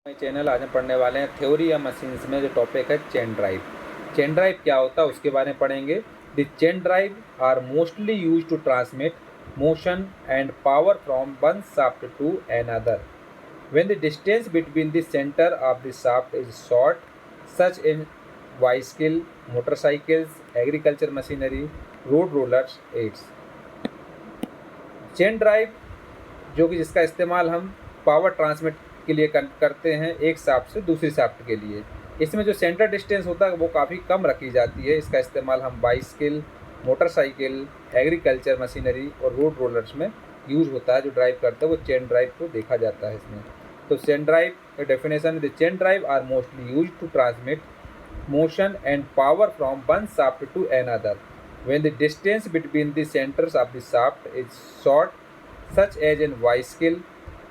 Channel आज हम पढ़ने वाले हैं थ्योरी या मशीन्स में जो टॉपिक है चेन ड्राइव। चेन ड्राइव क्या होता है उसके बारे में पढ़ेंगे। The chain drive are mostly use to transmit motion and power from one shaft to another when the distance between the centre of the shaft is short, such in bicycle, motorcycles, agriculture machinery, road rollers aids. Chain drive जो कि जिसका इस्तेमाल हम power transmit के लिए करते हैं एक शाफ्ट से दूसरी शाफ्ट के लिए। इसमें जो सेंटर डिस्टेंस होता है वो काफ़ी कम रखी जाती है। इसका इस्तेमाल हम बाइसिकल, मोटरसाइकिल, एग्रीकल्चर मशीनरी और रोड रोलर्स में यूज होता है। जो ड्राइव करते हैं वो चेन ड्राइव को देखा जाता है इसमें। तो चेन ड्राइव का definition, the chain drive are mostly use to transmit motion and power from one shaft to another when the distance between the centers of the shaft is short, such as in bicycle,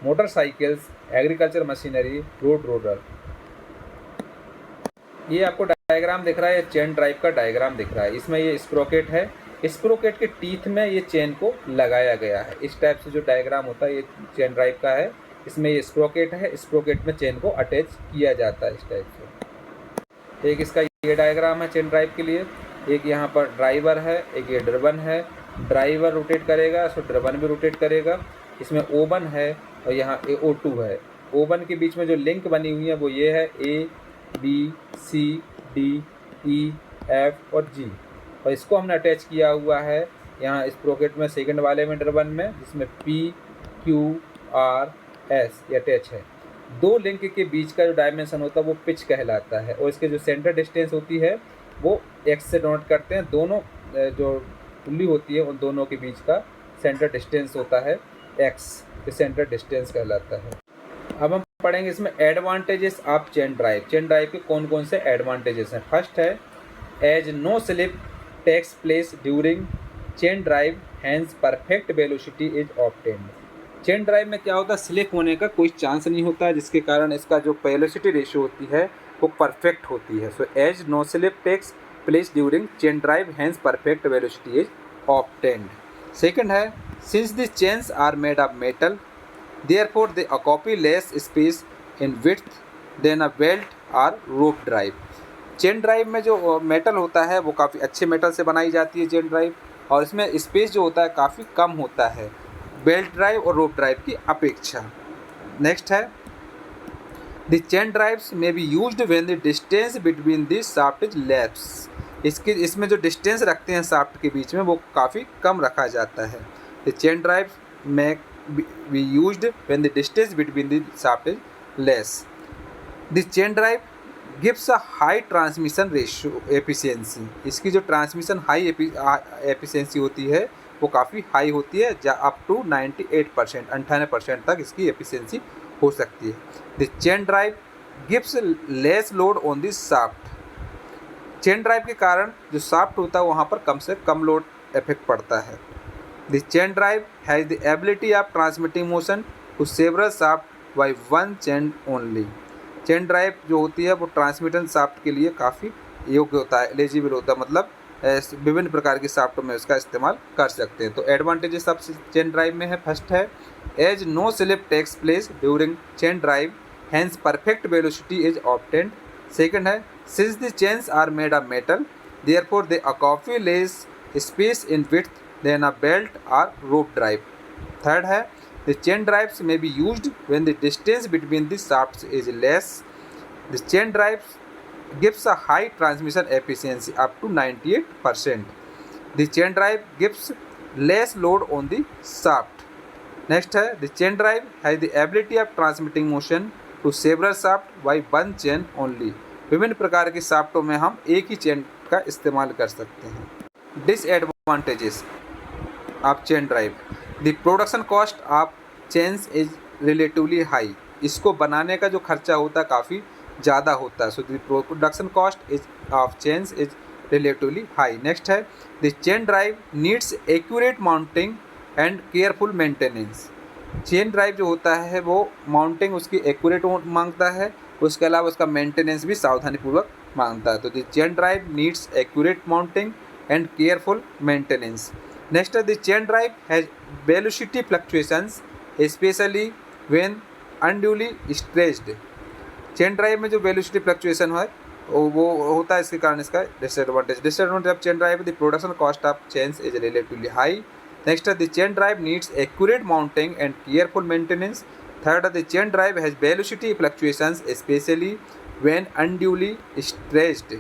motorcycles, agriculture machinery, road roller। ये आपको diagram दिख रहा है, chain drive का diagram दिख रहा है। इसमें ये स्प्रोकेट है, स्प्रोकेट के टीथ में ये चेन को लगाया गया है। इस टाइप से जो डायग्राम होता है ये चेन ड्राइव का है। इसमें ये स्प्रोकेट है, स्प्रोकेट में चेन को अटैच किया जाता है इस टाइप से। एक इसका ये डायग्राम है चेन ड्राइव के लिए। एक यहाँ पर ड्राइवर है, एक ये ड्रिवन है। ड्राइवर रोटेट करेगा तो ड्रिवन भी रोटेट करेगा। इसमें O1 है और यहाँ O2 है। O1 के बीच में जो लिंक बनी हुई है वो ये है A, B, C, D, E, F और G, और इसको हमने अटैच किया हुआ है यहाँ इस प्रोकेट में, सेकंड वाले में ड्रिवन में, जिसमें P, Q, R, S ये अटैच है। दो लिंक के बीच का जो डायमेंशन होता है वो पिच कहलाता है, और इसके जो सेंटर डिस्टेंस होती है वो x से नोट करते हैं। दोनों जो पुल्ली होती है उन दोनों के बीच का सेंटर डिस्टेंस होता है x, ये सेंटर डिस्टेंस कहलाता है। अब हम पढ़ेंगे इसमें advantages of chain drive. Chain drive के कौन कौन से एडवांटेजेस हैं। फर्स्ट है as no slip takes place during chain drive, hence perfect velocity is obtained. Chain drive में क्या होता है, स्लिप होने का कोई चांस नहीं होता है, जिसके कारण इसका जो वेलोसिटी रेशियो होती है वो परफेक्ट होती है। So as no slip takes place during chain drive, hence perfect velocity is obtained. Second है since the chains are made of metal, therefore they occupy less space in width than a belt और rope drive. Chain drive में जो metal होता है वो काफ़ी अच्छे metal से बनाई जाती है चेन ड्राइव, और इसमें स्पेस जो होता है काफ़ी कम होता है बेल्ट ड्राइव और रोप ड्राइव की अपेक्षा। नेक्स्ट है the chain drives may be used when the distance between the shaft is less. इसमें जो डिस्टेंस रखते हैं शाफ्ट के बीच में वो काफ़ी कम रखा जाता है। The chain drives may be used when the distance between the shaft is less. The chain drive gives a high transmission ratio efficiency. इसकी जो ट्रांसमिशन हाई एफिशिएंसी होती है वो काफ़ी हाई होती है, अप टू 98%, 98% तक इसकी एफिशिएंसी हो सकती है। The chain drive gives less load on the shaft. Chain drive के कारण जो शाफ्ट होता है वहाँ पर कम से कम लोड इफेक्ट पड़ता है। The chain drive has the ability of transmitting motion to several shaft by one chain only. Chain drive जो होती है वो ट्रांसमिशन शाफ्ट के लिए काफ़ी योग्य होता है, एलिजिबल होता है, मतलब विभिन्न प्रकार के शाफ्टों में उसका इस्तेमाल कर सकते हैं। तो एडवांटेजेस सब चेन ड्राइव में है। फर्स्ट है as no slip takes place during chain drive, hence perfect velocity is obtained. Second है since the chains are made of metal, therefore they occupy less space in width than a belt और rope drive. Third है the chain drives may be used when the distance between the shafts is less. The chain drives gives a high transmission efficiency up to 98%. The chain drive gives less load on the shaft. Next है the chain drive has the ability of transmitting motion to several shaft by one chain only. विभिन्न प्रकार के शाफ्टों में हम एक ही chain का इस्तेमाल कर सकते हैं। Disadvantages of chain drive. The production cost of chains is relatively high. इसको बनाने का जो खर्चा होता है काफ़ी ज़्यादा होता है। So the production cost is of chains is relatively high. Next है the chain drive needs accurate mounting and careful maintenance. Chain drive जो होता है वो माउंटिंग उसकी एक्यूरेट मांगता है, उसके अलावा उसका मेंटेनेंस भी सावधानीपूर्वक मांगता है। तो the chain drive needs accurate mounting and careful maintenance. Next है the chain drive has velocity fluctuations especially when unduly stretched. Chain drive में जो वेलोसिटी फ्लक्चुएशन है वो होता है, इसके कारण इसका disadvantage of chain drive, the production cost of chains is relatively high. Next the chain drive needs accurate mounting and careful maintenance. Third the chain drive has velocity fluctuations specially when unduly stressed